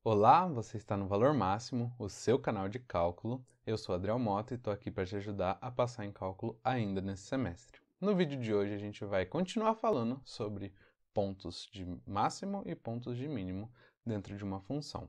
Olá, você está no Valor Máximo, o seu canal de cálculo. Eu sou Adriel Mota e estou aqui para te ajudar a passar em cálculo ainda nesse semestre. No vídeo de hoje a gente vai continuar falando sobre pontos de máximo e pontos de mínimo dentro de uma função.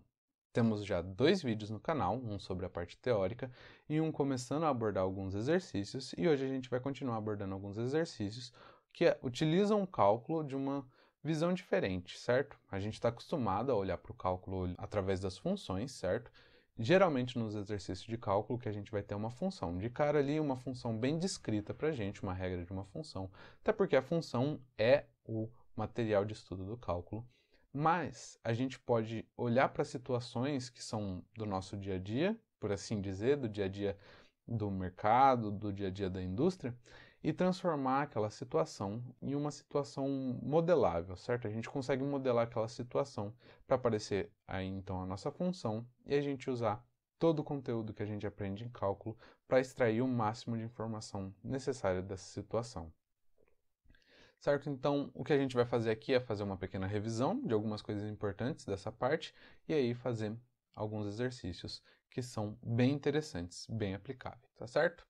Temos já 2 vídeos no canal, um sobre a parte teórica e um começando a abordar alguns exercícios, e hoje a gente vai continuar abordando alguns exercícios que utilizam o cálculo de uma visão diferente, certo? A gente está acostumado a olhar para o cálculo através das funções, certo? Geralmente nos exercícios de cálculo que a gente vai ter uma função. De cara ali, uma função bem descrita para a gente, uma regra de uma função. Até porque a função é o material de estudo do cálculo. Mas a gente pode olhar para situações que são do nosso dia a dia, por assim dizer, do dia a dia do mercado, do dia a dia da indústria, e transformar aquela situação em uma situação modelável, certo? A gente consegue modelar aquela situação para aparecer aí então a nossa função e a gente usar todo o conteúdo que a gente aprende em cálculo para extrair o máximo de informação necessária dessa situação. Certo? Então, o que a gente vai fazer aqui é fazer uma pequena revisão de algumas coisas importantes dessa parte e aí fazer alguns exercícios que são bem interessantes, bem aplicáveis, tá certo?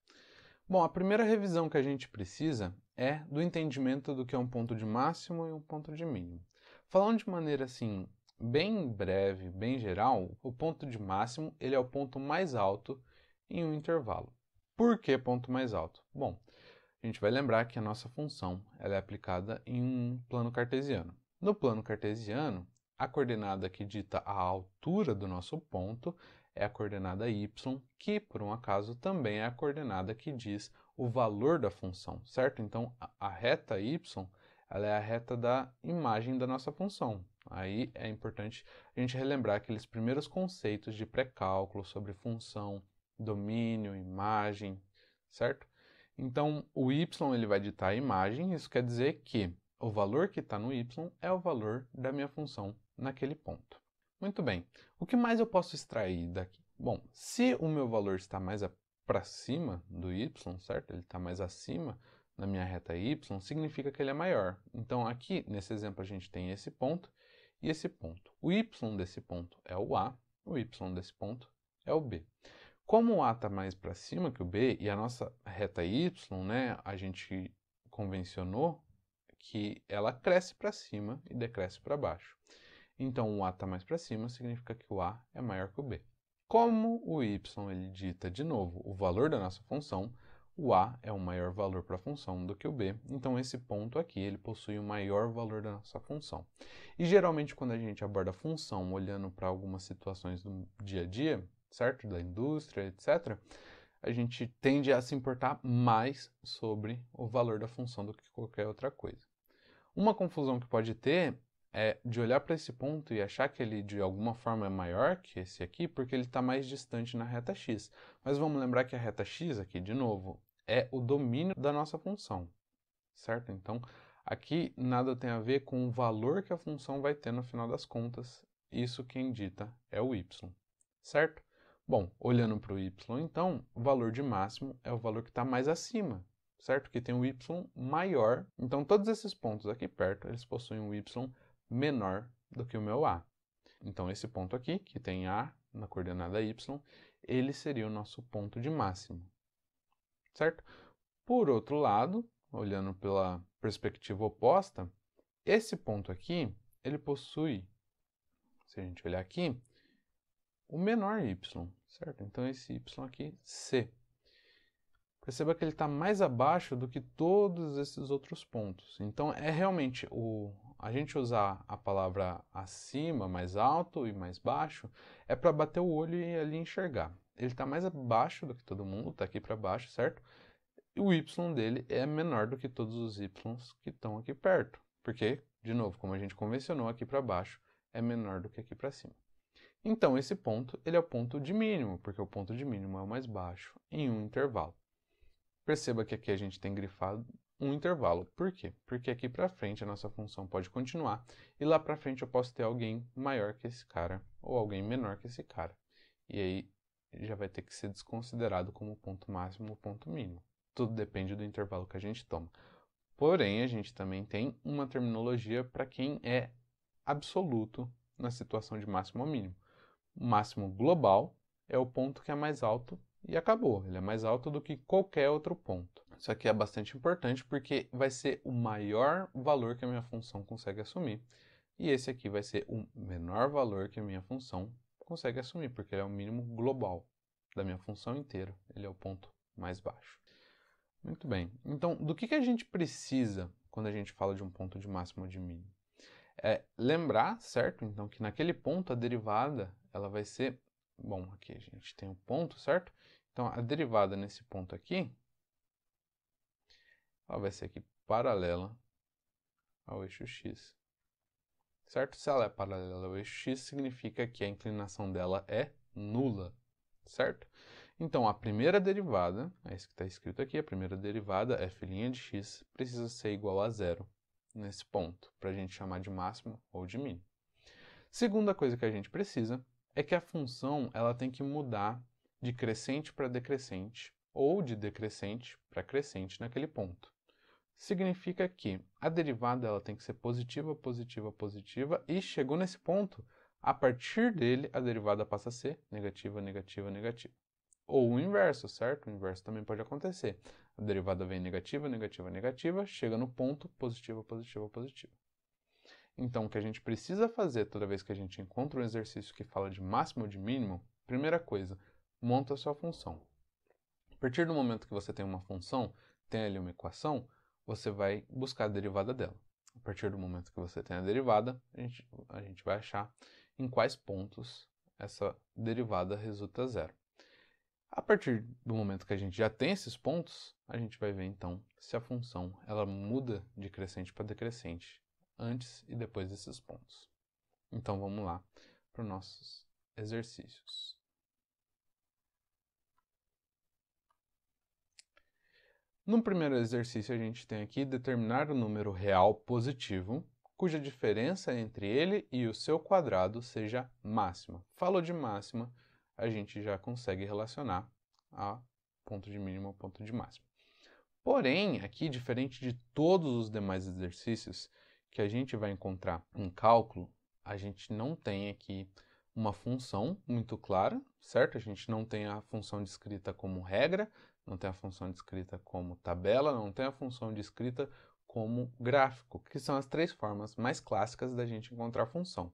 Bom, a primeira revisão que a gente precisa é do entendimento do que é um ponto de máximo e um ponto de mínimo. Falando de maneira assim, bem breve, bem geral, o ponto de máximo ele é o ponto mais alto em um intervalo. Por que ponto mais alto? Bom, a gente vai lembrar que a nossa função ela é aplicada em um plano cartesiano. No plano cartesiano, a coordenada que dita a altura do nosso ponto é a coordenada y, que, por um acaso, também é a coordenada que diz o valor da função, certo? Então, a reta y ela é a reta da imagem da nossa função. Aí é importante a gente relembrar aqueles primeiros conceitos de pré-cálculo sobre função, domínio, imagem, certo? Então, o y ele vai ditar a imagem, isso quer dizer que o valor que está no y é o valor da minha função naquele ponto. Muito bem, o que mais eu posso extrair daqui? Bom, se o meu valor está mais para cima do y, certo? Ele está mais acima na minha reta y, significa que ele é maior. Então, aqui, nesse exemplo, a gente tem esse ponto e esse ponto. O y desse ponto é o a, o y desse ponto é o b. Como o A está mais para cima que o B e a nossa reta Y, né, a gente convencionou que ela cresce para cima e decresce para baixo. Então, o A está mais para cima significa que o A é maior que o B. Como o Y ele dita, de novo, o valor da nossa função, o A é um maior valor para a função do que o B, então esse ponto aqui ele possui o maior valor da nossa função. E geralmente quando a gente aborda a função olhando para algumas situações do dia a dia, certo? Da indústria, etc., a gente tende a se importar mais sobre o valor da função do que qualquer outra coisa. Uma confusão que pode ter é de olhar para esse ponto e achar que ele de alguma forma é maior que esse aqui, porque ele está mais distante na reta x. Mas vamos lembrar que a reta x aqui, de novo, é o domínio da nossa função, certo? Então, aqui nada tem a ver com o valor que a função vai ter no final das contas. Isso quem dita é o y, certo? Bom, olhando para o y, então, o valor de máximo é o valor que está mais acima, certo? Que tem um y maior. Então, todos esses pontos aqui perto, eles possuem um y menor do que o meu a. Então, esse ponto aqui, que tem a na coordenada y, ele seria o nosso ponto de máximo, certo? Por outro lado, olhando pela perspectiva oposta, esse ponto aqui, ele possui, se a gente olhar aqui, o menor y, certo? Então, esse y aqui, C. Perceba que ele está mais abaixo do que todos esses outros pontos. Então, é realmente a gente usar a palavra acima, mais alto e mais baixo, é para bater o olho e ali enxergar. Ele está mais abaixo do que todo mundo, está aqui para baixo, certo? E o y dele é menor do que todos os y que estão aqui perto. Porque, de novo, como a gente convencionou aqui para baixo, é menor do que aqui para cima. Então, esse ponto ele é o ponto de mínimo, porque o ponto de mínimo é o mais baixo em um intervalo. Perceba que aqui a gente tem grifado um intervalo. Por quê? Porque aqui para frente a nossa função pode continuar e lá para frente eu posso ter alguém maior que esse cara ou alguém menor que esse cara. E aí já vai ter que ser desconsiderado como ponto máximo ou ponto mínimo. Tudo depende do intervalo que a gente toma. Porém, a gente também tem uma terminologia para quem é absoluto na situação de máximo ou mínimo. O máximo global é o ponto que é mais alto e acabou. Ele é mais alto do que qualquer outro ponto. Isso aqui é bastante importante porque vai ser o maior valor que a minha função consegue assumir. E esse aqui vai ser o menor valor que a minha função consegue assumir, porque ele é o mínimo global da minha função inteira. Ele é o ponto mais baixo. Muito bem. Então, do que a gente precisa quando a gente fala de um ponto de máximo ou de mínimo? É lembrar, certo? Então, que naquele ponto a derivada ela vai ser... Bom, aqui a gente tem um ponto, certo? Então, a derivada nesse ponto aqui, ela vai ser aqui paralela ao eixo x. Certo? Se ela é paralela ao eixo x, significa que a inclinação dela é nula, certo? Então, a primeira derivada, é isso que está escrito aqui, a primeira derivada, f' de x, precisa ser igual a zero nesse ponto, para a gente chamar de máximo ou de mínimo. Segunda coisa que a gente precisa é que a função ela tem que mudar de crescente para decrescente, ou de decrescente para crescente naquele ponto. Significa que a derivada ela tem que ser positiva, positiva, positiva, e chegou nesse ponto, a partir dele a derivada passa a ser negativa, negativa, negativa. Ou o inverso, certo? O inverso também pode acontecer. A derivada vem negativa, negativa, negativa, chega no ponto positiva, positiva, positiva. Então, o que a gente precisa fazer toda vez que a gente encontra um exercício que fala de máximo ou de mínimo, primeira coisa, monta a sua função. A partir do momento que você tem uma função, tem ali uma equação, você vai buscar a derivada dela. A partir do momento que você tem a derivada, a gente vai achar em quais pontos essa derivada resulta zero. A partir do momento que a gente já tem esses pontos, a gente vai ver então se a função ela muda de crescente para decrescente antes e depois desses pontos. Então vamos lá para os nossos exercícios. No primeiro exercício, a gente tem aqui determinar o número real positivo, cuja diferença entre ele e o seu quadrado seja máxima. Falou de máxima, a gente já consegue relacionar a ponto de mínimo ao ponto de máxima. Porém, aqui, diferente de todos os demais exercícios que a gente vai encontrar em cálculo, a gente não tem aqui uma função muito clara, certo? A gente não tem a função descrita como regra, não tem a função descrita como tabela, não tem a função descrita como gráfico, que são as três formas mais clássicas da gente encontrar função.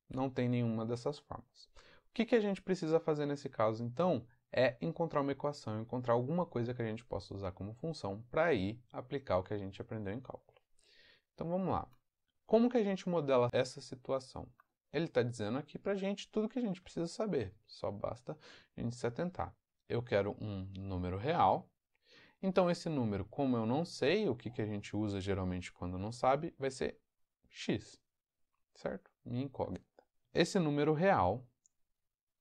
Não tem nenhuma dessas formas. O que a gente precisa fazer nesse caso, então, é encontrar uma equação, encontrar alguma coisa que a gente possa usar como função para aí aplicar o que a gente aprendeu em cálculo. Então vamos lá. Como que a gente modela essa situação? Ele está dizendo aqui para a gente tudo que a gente precisa saber, só basta a gente se atentar. Eu quero um número real, então esse número, como eu não sei o que a gente usa geralmente quando não sabe, vai ser x, certo? Minha incógnita. Esse número real,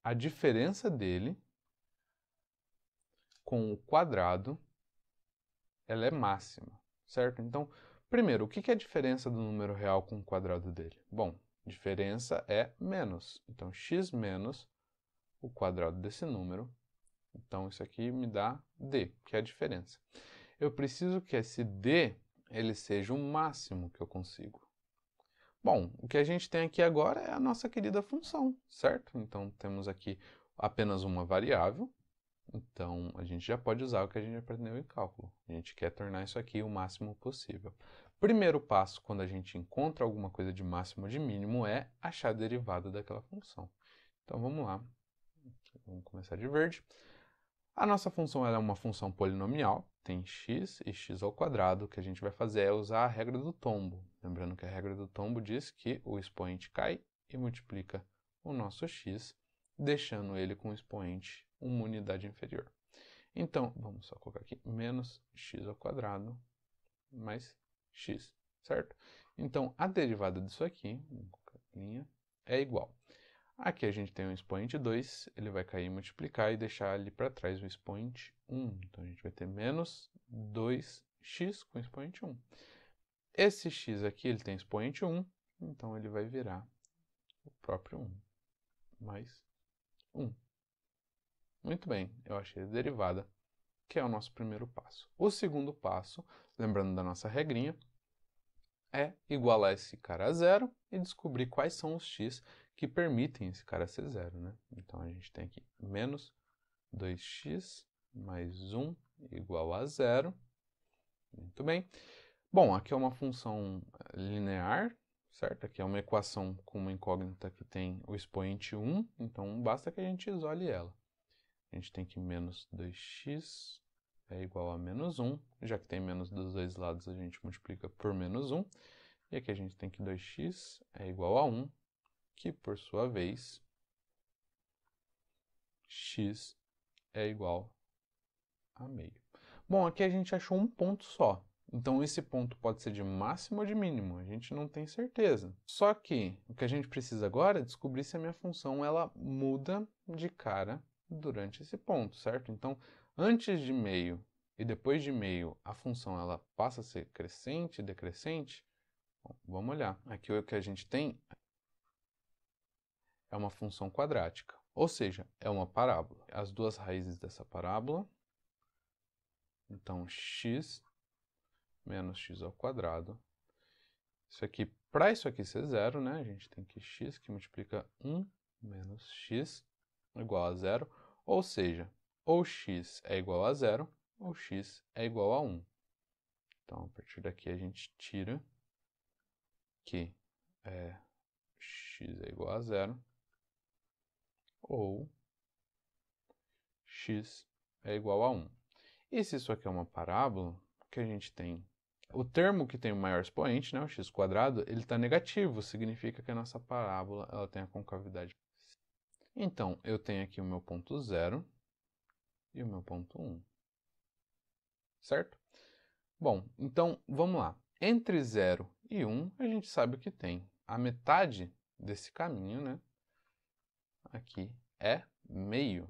a diferença dele com o quadrado, ela é máxima, certo? Então, primeiro, o que é a diferença do número real com o quadrado dele? Bom, diferença é menos. Então, x menos o quadrado desse número. Então, isso aqui me dá d, que é a diferença. Eu preciso que esse d ele seja o máximo que eu consigo. Bom, o que a gente tem aqui agora é a nossa querida função, certo? Então, temos aqui apenas uma variável. Então, a gente já pode usar o que a gente aprendeu em cálculo. A gente quer tornar isso aqui o máximo possível. Primeiro passo, quando a gente encontra alguma coisa de máximo ou de mínimo, é achar a derivada daquela função. Então, vamos lá. Vamos começar de verde. A nossa função é uma função polinomial, tem x e x ao quadrado. O que a gente vai fazer é usar a regra do tombo. Lembrando que a regra do tombo diz que o expoente cai e multiplica o nosso x, deixando ele com o expoente uma unidade inferior. Então, vamos só colocar aqui, menos x ao quadrado mais x, certo? Então, a derivada disso aqui, linha, é igual. Aqui a gente tem um expoente 2, ele vai cair e multiplicar e deixar ali para trás o expoente 1. Então, a gente vai ter menos 2x com expoente 1. Esse x aqui, ele tem expoente 1, então ele vai virar o próprio 1, mais 1. Muito bem, eu achei a derivada, que é o nosso primeiro passo. O segundo passo, lembrando da nossa regrinha, é igualar esse cara a zero e descobrir quais são os x que permitem esse cara ser zero, né? Então, a gente tem aqui menos 2x mais 1 igual a zero. Muito bem. Bom, aqui é uma função linear, certo? Aqui é uma equação com uma incógnita que tem o expoente 1, então basta que a gente isole ela. A gente tem que menos 2x é igual a menos 1, já que tem menos dos dois lados, a gente multiplica por menos 1. E aqui a gente tem que 2x é igual a 1, que por sua vez, x é igual a meio. Bom, aqui a gente achou um ponto só. Então, esse ponto pode ser de máximo ou de mínimo, a gente não tem certeza. Só que o que a gente precisa agora é descobrir se a minha função ela muda de cara durante esse ponto, certo? Então, antes de meio e depois de meio, a função ela passa a ser crescente, decrescente? Bom, vamos olhar. Aqui o que a gente tem é uma função quadrática, ou seja, é uma parábola. As duas raízes dessa parábola, então x menos x ao quadrado. Isso aqui, para isso aqui ser zero, né, a gente tem que x que multiplica 1 menos x igual a zero, ou seja, ou x é igual a zero, ou x é igual a 1. Então, a partir daqui a gente tira que x é igual a zero, ou x é igual a 1. E se isso aqui é uma parábola, o que a gente tem? O termo que tem o maior expoente, né, o x quadrado, ele está negativo, significa que a nossa parábola ela tem a concavidade. Então, eu tenho aqui o meu ponto 0 e o meu ponto 1. Certo? Bom, então, vamos lá. Entre 0 e 1, a gente sabe o que tem. A metade desse caminho, né, aqui, é meio.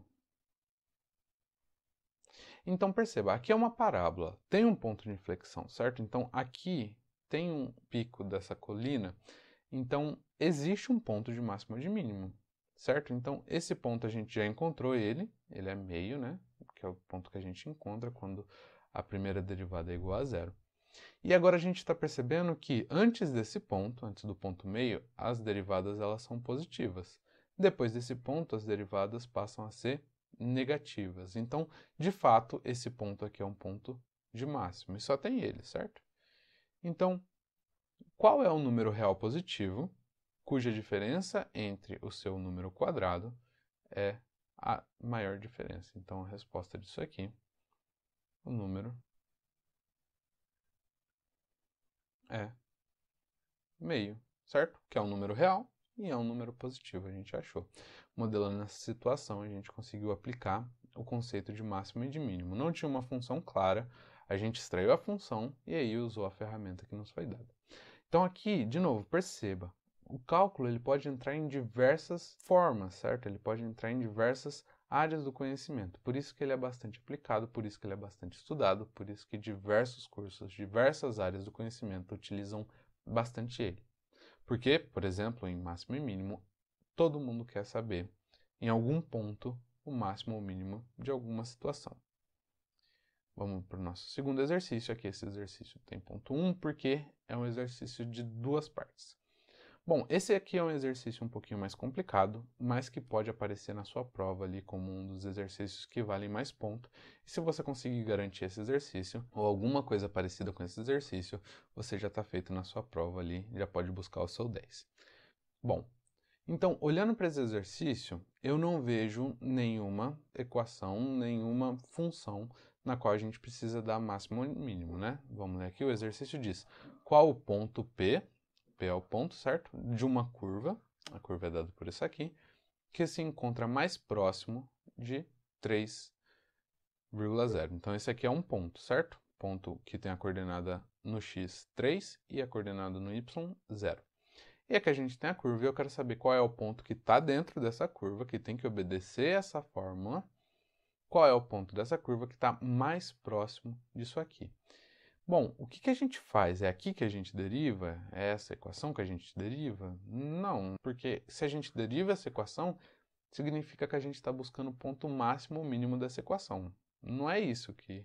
Então, perceba, aqui é uma parábola, tem um ponto de inflexão, certo? Então, aqui tem um pico dessa colina, então existe um ponto de máximo e de mínimo, certo? Então, esse ponto a gente já encontrou ele é meio, né? Que é o ponto que a gente encontra quando a primeira derivada é igual a zero. E agora a gente está percebendo que antes desse ponto, antes do ponto meio, as derivadas elas são positivas. Depois desse ponto, as derivadas passam a ser negativas. Então, de fato, esse ponto aqui é um ponto de máximo, e só tem ele, certo? Então, qual é o número real positivo cuja diferença entre o seu número quadrado é a maior diferença? Então, a resposta disso aqui, o número é meio, certo? Que é um número real e é um número positivo, a gente achou. Modelando essa situação, a gente conseguiu aplicar o conceito de máximo e de mínimo. Não tinha uma função clara, a gente extraiu a função e aí usou a ferramenta que nos foi dada. Então aqui, de novo, perceba, o cálculo ele pode entrar em diversas formas, certo? Ele pode entrar em diversas áreas do conhecimento. Por isso que ele é bastante aplicado, por isso que ele é bastante estudado, por isso que diversos cursos, diversas áreas do conhecimento utilizam bastante ele. Porque, por exemplo, em máximo e mínimo, todo mundo quer saber, em algum ponto, o máximo ou mínimo de alguma situação. Vamos para o nosso segundo exercício. Aqui esse exercício tem ponto 1, porque é um exercício de duas partes. Bom, esse aqui é um exercício um pouquinho mais complicado, mas que pode aparecer na sua prova ali como um dos exercícios que valem mais ponto. E se você conseguir garantir esse exercício, ou alguma coisa parecida com esse exercício, você já está feito na sua prova ali, já pode buscar o seu 10. Bom, então, olhando para esse exercício, eu não vejo nenhuma equação, nenhuma função na qual a gente precisa dar máximo e mínimo, né? Vamos ler aqui, o exercício diz, qual o ponto P, P é o ponto, certo? De uma curva, a curva é dada por isso aqui, que se encontra mais próximo de 3,0. Então, esse aqui é um ponto, certo? Ponto que tem a coordenada no x 3 e a coordenada no y 0. E aqui a gente tem a curva e eu quero saber qual é o ponto que está dentro dessa curva, que tem que obedecer essa fórmula. Qual é o ponto dessa curva que está mais próximo disso aqui? Bom, o que a gente faz? É aqui que a gente deriva? É essa equação que a gente deriva? Não, porque se a gente deriva essa equação, significa que a gente está buscando o ponto máximo ou mínimo dessa equação. Não é isso que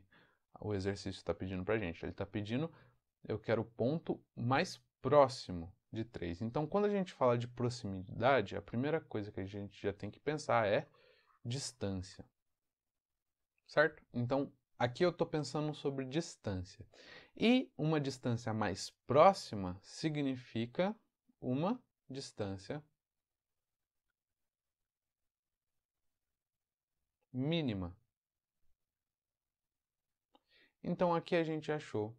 o exercício está pedindo para a gente. Ele está pedindo, eu quero o ponto mais próximo de 3. Então, quando a gente fala de proximidade, a primeira coisa que a gente já tem que pensar é distância, certo? Então, aqui eu estou pensando sobre distância. E uma distância mais próxima significa uma distância mínima. Então, aqui a gente achou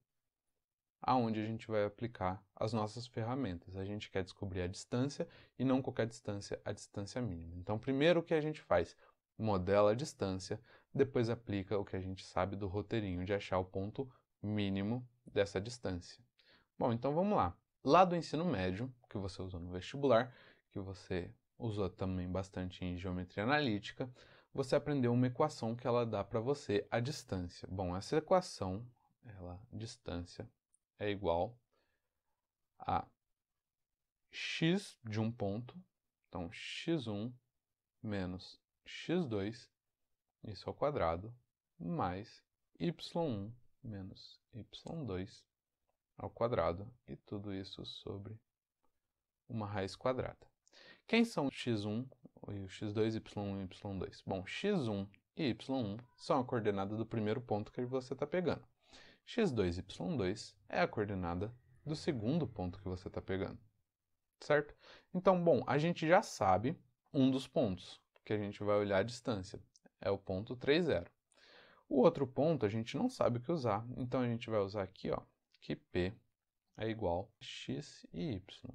aonde a gente vai aplicar as nossas ferramentas. A gente quer descobrir a distância e não qualquer distância, a distância mínima. Então, primeiro o que a gente faz? Modela a distância, depois aplica o que a gente sabe do roteirinho de achar o ponto mínimo dessa distância. Bom, então vamos lá. Lá do ensino médio, que você usou no vestibular, que você usou também bastante em geometria analítica, você aprendeu uma equação que ela dá para você a distância. Bom, essa equação, distância, é igual a x de um ponto, então x1 menos x2, isso ao quadrado, mais y1 menos y2 ao quadrado, e tudo isso sobre uma raiz quadrada. Quem são o x1, o x2, y1 e y2? Bom, x1 e y1 são a coordenada do primeiro ponto que você está pegando. x2 e y2 é a coordenada do segundo ponto que você está pegando, certo? Então, bom, a gente já sabe um dos pontos que a gente vai olhar a distância, é o ponto 3, 0. O outro ponto a gente não sabe o que usar, então a gente vai usar aqui, ó, que P é igual a x e y,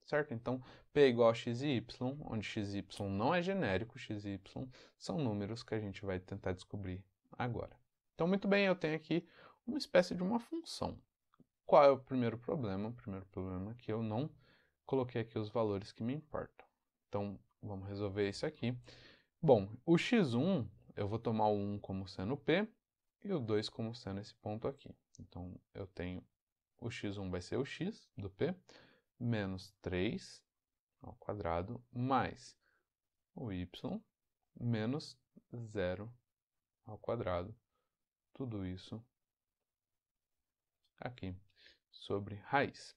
certo? Então, P é igual a x e y, onde x e y não é genérico, x e y são números que a gente vai tentar descobrir agora. Então, muito bem, eu tenho aqui uma espécie de uma função. Qual é o primeiro problema? O primeiro problema é que eu não coloquei aqui os valores que me importam. Então, vamos resolver isso aqui. Bom, o x1, eu vou tomar o 1 como sendo P e o 2 como sendo esse ponto aqui. Então, eu tenho o x1 vai ser o x do P, menos 3 ao quadrado, mais o y, menos 0 ao quadrado. Tudo isso aqui sobre raiz.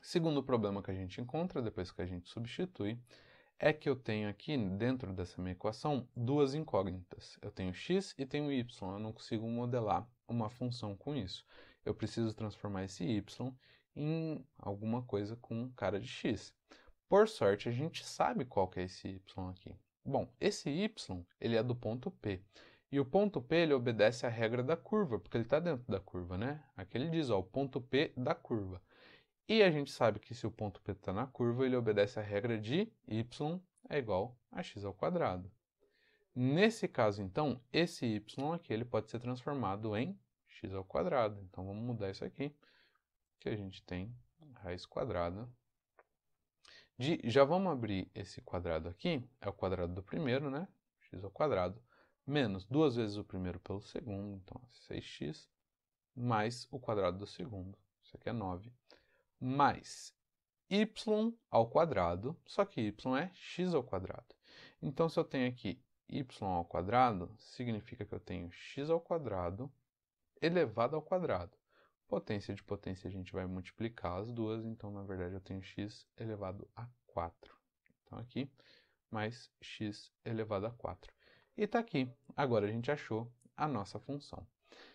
Segundo problema que a gente encontra, depois que a gente substitui, é que eu tenho aqui, dentro dessa minha equação, duas incógnitas. Eu tenho x e tenho y, eu não consigo modelar uma função com isso. Eu preciso transformar esse y em alguma coisa com cara de x. Por sorte, a gente sabe qual que é esse y aqui. Bom, esse y, ele é do ponto P. E o ponto P, ele obedece à regra da curva, porque ele está dentro da curva, né? Aqui ele diz, ó, o ponto P da curva. E a gente sabe que se o ponto P está na curva, ele obedece à regra de y é igual a x ao quadrado. Nesse caso, então, esse y aqui ele pode ser transformado em x ao quadrado. Então, vamos mudar isso aqui, que a gente tem raiz quadrada já vamos abrir esse quadrado aqui, é o quadrado do primeiro, né? X ao quadrado, menos duas vezes o primeiro pelo segundo, então 6x, mais o quadrado do segundo, isso aqui é 9, mais y ao quadrado, só que y é x ao quadrado. Então, se eu tenho aqui y ao quadrado, significa que eu tenho x ao quadrado elevado ao quadrado. Potência de potência a gente vai multiplicar as duas, então, na verdade, eu tenho x elevado a 4. Então, aqui, mais x elevado a 4. E está aqui. Agora, a gente achou a nossa função.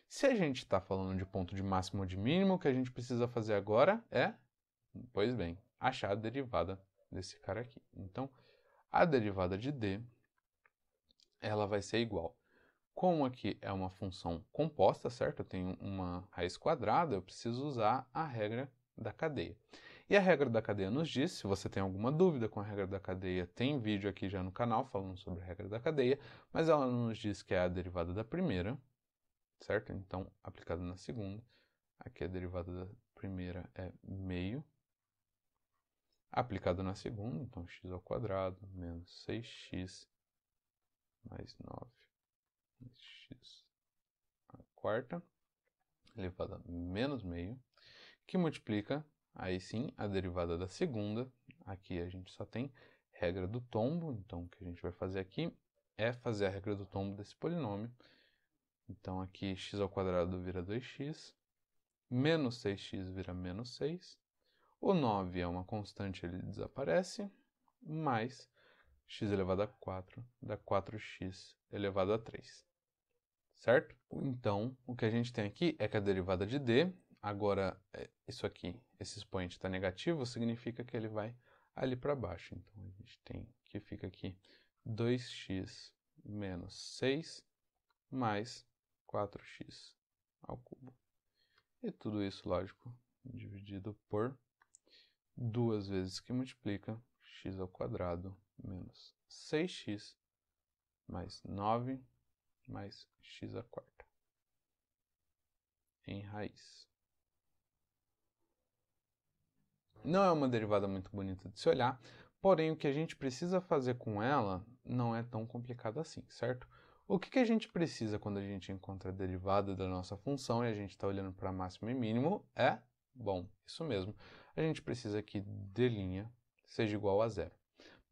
Se a gente está falando de ponto de máximo ou de mínimo, o que a gente precisa fazer agora é, pois bem, achar a derivada desse cara aqui. Então, a derivada de d, ela vai ser igual. Como aqui é uma função composta, certo? Eu tenho uma raiz quadrada, eu preciso usar a regra da cadeia. E a regra da cadeia nos diz, se você tem alguma dúvida com a regra da cadeia, tem vídeo aqui já no canal falando sobre a regra da cadeia, mas ela nos diz que é a derivada da primeira, certo? Então, aplicada na segunda, aqui a derivada da primeira é meio, aplicado na segunda, então x ao quadrado menos 6x mais 9 x a quarta, elevado a menos meio, que multiplica, aí sim, a derivada da segunda. Aqui a gente só tem regra do tombo, então o que a gente vai fazer aqui é fazer a regra do tombo desse polinômio. Então aqui x ao quadrado vira 2x, menos 6x vira menos 6, O 9 é uma constante, ele desaparece, mais x elevado a 4 dá 4x elevado a 3, certo? Então, o que a gente tem aqui é que a derivada de d, agora isso aqui, esse expoente está negativo, significa que ele vai ali para baixo. Então, a gente tem que fica aqui 2x menos 6 mais 4x ao cubo. E tudo isso, lógico, dividido por 2 vezes que multiplica x ao quadrado menos 6x mais 9 mais x à quarta em raiz. Não é uma derivada muito bonita de se olhar, porém o que a gente precisa fazer com ela não é tão complicado assim, certo? O que a gente precisa quando a gente encontra a derivada da nossa função e a gente está olhando para máximo e mínimo é, bom, isso mesmo, a gente precisa que d' seja igual a zero.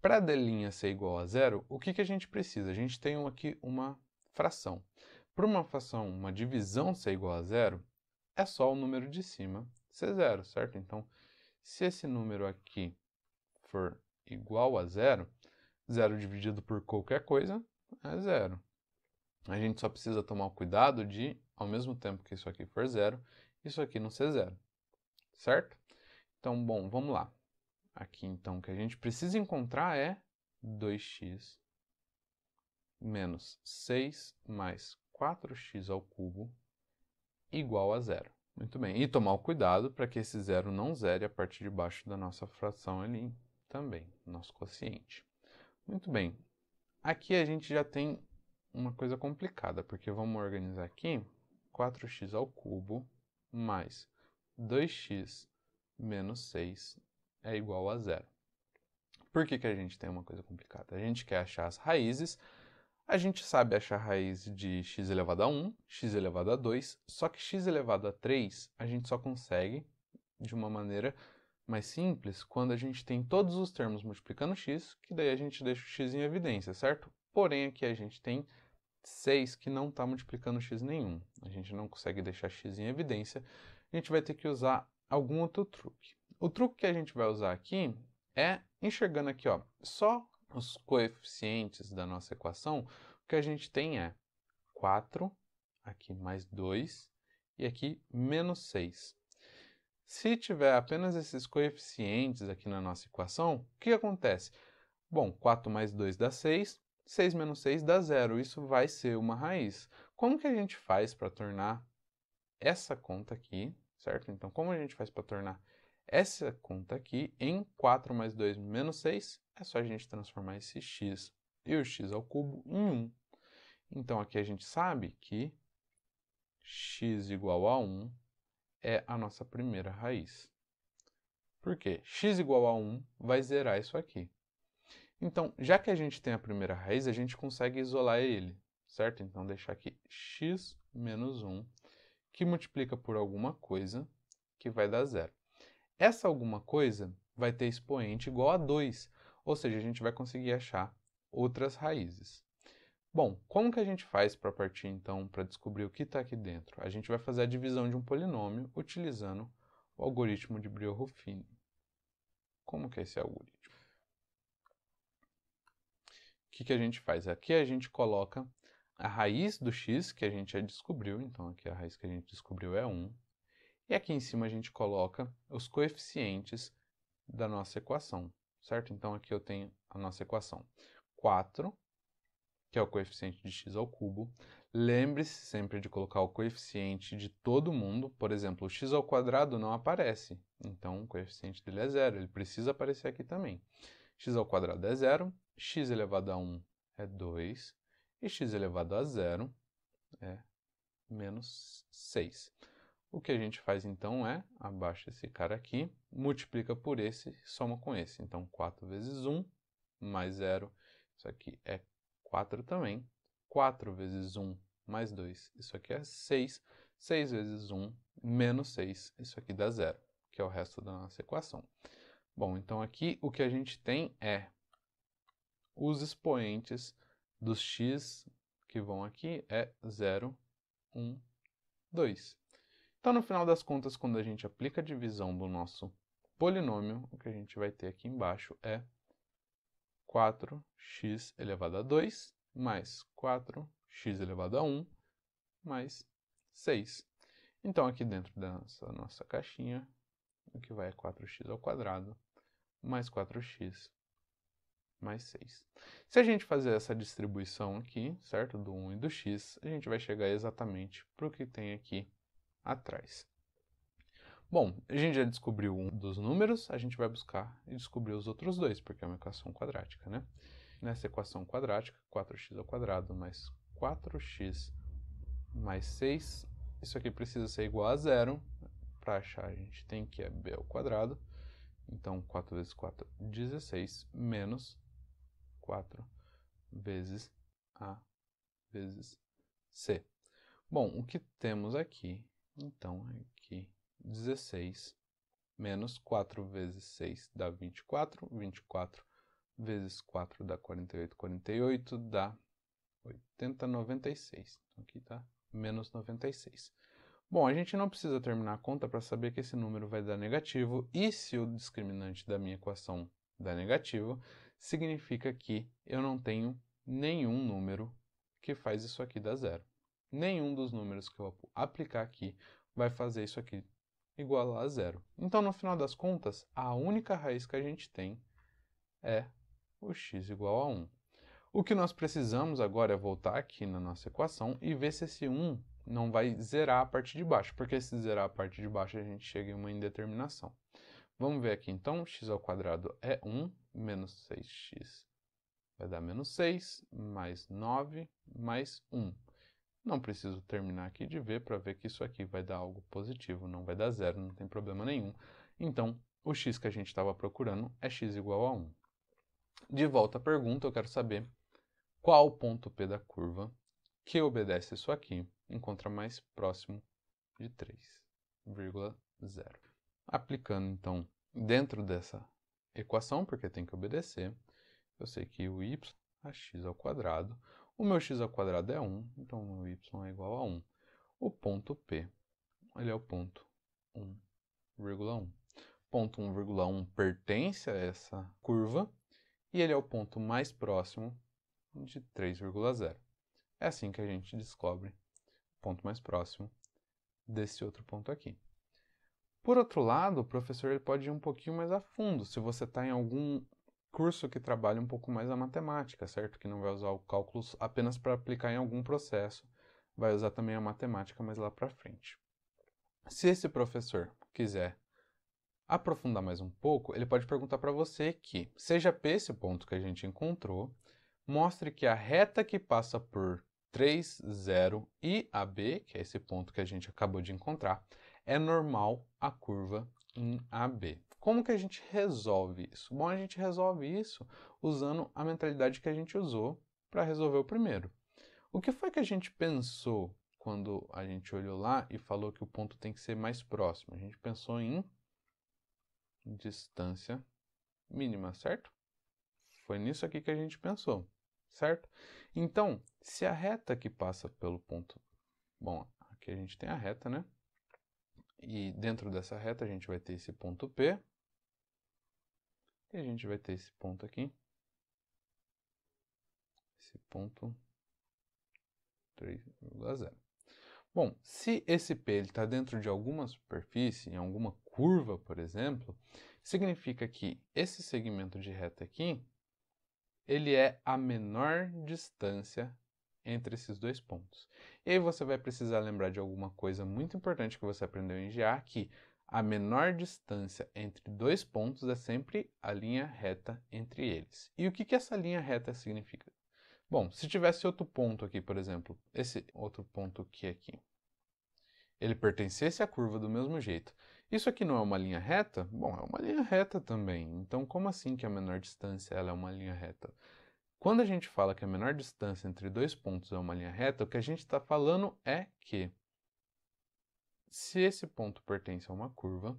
Para d' ser igual a zero, o que a gente precisa? A gente tem aqui uma fração. Para uma fração, uma divisão ser igual a zero, é só o número de cima ser zero, certo? Então, se esse número aqui for igual a zero, zero dividido por qualquer coisa é zero. A gente só precisa tomar o cuidado de, ao mesmo tempo que isso aqui for zero, isso aqui não ser zero, certo? Então, bom, vamos lá. Aqui, então, o que a gente precisa encontrar é 2x menos 6 mais 4x ao cubo igual a zero. Muito bem, e tomar o cuidado para que esse zero não zere a parte de baixo da nossa fração ali também, nosso quociente. Muito bem, aqui a gente já tem uma coisa complicada, porque vamos organizar aqui 4x ao cubo mais 2x menos 6 é igual a zero. Por que a gente tem uma coisa complicada? A gente quer achar as raízes, a gente sabe achar a raiz de x elevado a 1, x elevado a 2, só que x elevado a 3 a gente só consegue de uma maneira mais simples quando a gente tem todos os termos multiplicando x, que daí a gente deixa o x em evidência, certo? Porém, aqui a gente tem 6 que não está multiplicando x nenhum. A gente não consegue deixar x em evidência. A gente vai ter que usar algum outro truque. O truque que a gente vai usar aqui é enxergando aqui, ó, só os coeficientes da nossa equação. O que a gente tem é 4, aqui mais 2, e aqui menos 6. Se tiver apenas esses coeficientes aqui na nossa equação, o que acontece? Bom, 4 mais 2 dá 6, 6 menos 6 dá 0, isso vai ser uma raiz. Como que a gente faz para tornar essa conta aqui, certo? Então, como a gente faz para tornar essa conta aqui em 4 mais 2 menos 6? É só a gente transformar esse x e o x ao cubo em 1. Então, aqui a gente sabe que x igual a 1 é a nossa primeira raiz. Por quê? X igual a 1 vai zerar isso aqui. Então, já que a gente tem a primeira raiz, a gente consegue isolar ele, certo? Então, deixar aqui x menos 1, que multiplica por alguma coisa, que vai dar zero. Essa alguma coisa vai ter expoente igual a 2, ou seja, a gente vai conseguir achar outras raízes. Bom, como que a gente faz para partir, então, para descobrir o que está aqui dentro? A gente vai fazer a divisão de um polinômio utilizando o algoritmo de Brillouin. Como que é esse algoritmo? O que a gente faz? Aqui a gente coloca a raiz do x, que a gente já descobriu, então aqui a raiz que a gente descobriu é 1, e aqui em cima a gente coloca os coeficientes da nossa equação, certo? Então aqui eu tenho a nossa equação 4, que é o coeficiente de x ao cubo. Lembre-se sempre de colocar o coeficiente de todo mundo, por exemplo, o x ao quadrado não aparece, então o coeficiente dele é 0, ele precisa aparecer aqui também. X ao quadrado é 0, x elevado a 1 é 2, e x elevado a 0 é menos 6. O que a gente faz então é, abaixa esse cara aqui, multiplica por esse e soma com esse. Então, 4 vezes 1 mais 0, isso aqui é 4 também. 4 vezes 1 mais 2, isso aqui é 6. 6 vezes 1 menos 6, isso aqui dá 0, que é o resto da nossa equação. Bom, então aqui o que a gente tem é os expoentes dos x que vão aqui é 0, 1, 2. Então, no final das contas, quando a gente aplica a divisão do nosso polinômio, o que a gente vai ter aqui embaixo é 4x elevado a 2 mais 4x elevado a 1 mais 6. Então, aqui dentro dessa nossa caixinha, o que vai é 4x ao quadrado mais 4x mais 6. Se a gente fazer essa distribuição aqui, certo, do 1 e do x, a gente vai chegar exatamente para o que tem aqui atrás. Bom, a gente já descobriu um dos números, a gente vai buscar e descobrir os outros dois, porque é uma equação quadrática, né? Nessa equação quadrática, 4x ao quadrado mais 4x mais 6, isso aqui precisa ser igual a zero. Para achar, a gente tem que é b ao quadrado. Então, 4 vezes 4, 16, menos 4 vezes a vezes c. Bom, o que temos aqui, então, é que 16 menos 4 vezes 6 dá 24, 24 vezes 4 dá 48, 48 dá 80, 96. Então, aqui está menos 96. Bom, a gente não precisa terminar a conta para saber que esse número vai dar negativo, e se o discriminante da minha equação dá negativo, significa que eu não tenho nenhum número que faz isso aqui dar zero. Nenhum dos números que eu aplicar aqui vai fazer isso aqui igual a zero. Então, no final das contas, a única raiz que a gente tem é o x igual a 1. O que nós precisamos agora é voltar aqui na nossa equação e ver se esse 1 não vai zerar a parte de baixo, porque se zerar a parte de baixo a gente chega em uma indeterminação. Vamos ver aqui então, x ao quadrado é 1, menos 6x vai dar menos 6, mais 9, mais 1. Não preciso terminar aqui de ver para ver que isso aqui vai dar algo positivo, não vai dar zero, não tem problema nenhum. Então, o x que a gente estava procurando é x igual a 1. De volta à pergunta, eu quero saber qual o ponto P da curva que obedece isso aqui encontra mais próximo de 3,0. Aplicando, então, dentro dessa equação, porque tem que obedecer, eu sei que o y é x ao quadrado. O meu x ao quadrado é 1, então o meu y é igual a 1. O ponto P, ele é o ponto 1,1. Ponto 1,1 pertence a essa curva e ele é o ponto mais próximo de 3,0. É assim que a gente descobre o ponto mais próximo desse outro ponto aqui. Por outro lado, o professor ele pode ir um pouquinho mais a fundo, se você está em algum curso que trabalha um pouco mais a matemática, certo? Que não vai usar o cálculo apenas para aplicar em algum processo, vai usar também a matemática mais lá para frente. Se esse professor quiser aprofundar mais um pouco, ele pode perguntar para você que, seja P esse ponto que a gente encontrou, mostre que a reta que passa por 3, 0 e AB, que é esse ponto que a gente acabou de encontrar, é normal à curva em AB. Como que a gente resolve isso? Bom, a gente resolve isso usando a mentalidade que a gente usou para resolver o primeiro. O que foi que a gente pensou quando a gente olhou lá e falou que o ponto tem que ser mais próximo? A gente pensou em distância mínima, certo? Foi nisso aqui que a gente pensou, certo? Então, se a reta que passa pelo ponto... Bom, aqui a gente tem a reta, né? E dentro dessa reta a gente vai ter esse ponto P. E a gente vai ter esse ponto aqui. Esse ponto 3,0. Bom, se esse P está dentro de alguma superfície, em alguma curva, por exemplo, significa que esse segmento de reta aqui, ele é a menor distância entre esses dois pontos. E aí você vai precisar lembrar de alguma coisa muito importante que você aprendeu em GA, que a menor distância entre dois pontos é sempre a linha reta entre eles. E o que essa linha reta significa? Bom, se tivesse outro ponto aqui, por exemplo, esse outro ponto aqui, ele pertencesse à curva do mesmo jeito. Isso aqui não é uma linha reta? Bom, é uma linha reta também. Então, como assim que a menor distância ela é uma linha reta? Quando a gente fala que a menor distância entre dois pontos é uma linha reta, o que a gente está falando é que se esse ponto pertence a uma curva,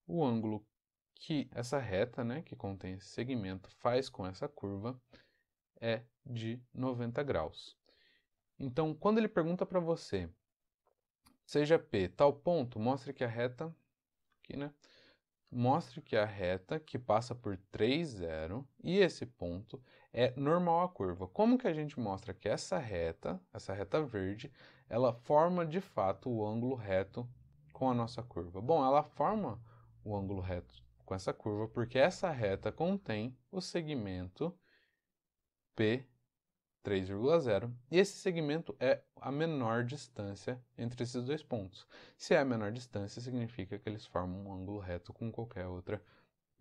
o ângulo que essa reta, né, que contém esse segmento, faz com essa curva é de 90 graus. Então, quando ele pergunta para você, seja P tal ponto, mostre que a reta aqui, né? Mostre que a reta que passa por 3, 0, e esse ponto é normal à curva. Como que a gente mostra que essa reta verde, ela forma de fato o ângulo reto com a nossa curva? Bom, ela forma o ângulo reto com essa curva porque essa reta contém o segmento P 3,0, e esse segmento é a menor distância entre esses dois pontos. Se é a menor distância, significa que eles formam um ângulo reto com qualquer outra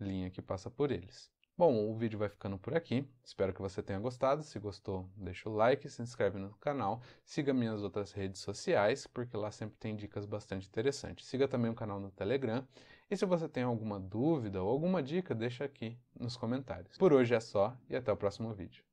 linha que passa por eles. Bom, o vídeo vai ficando por aqui. Espero que você tenha gostado. Se gostou, deixa o like, se inscreve no canal, siga minhas outras redes sociais, porque lá sempre tem dicas bastante interessantes. Siga também o canal no Telegram. E se você tem alguma dúvida ou alguma dica, deixa aqui nos comentários. Por hoje é só e até o próximo vídeo.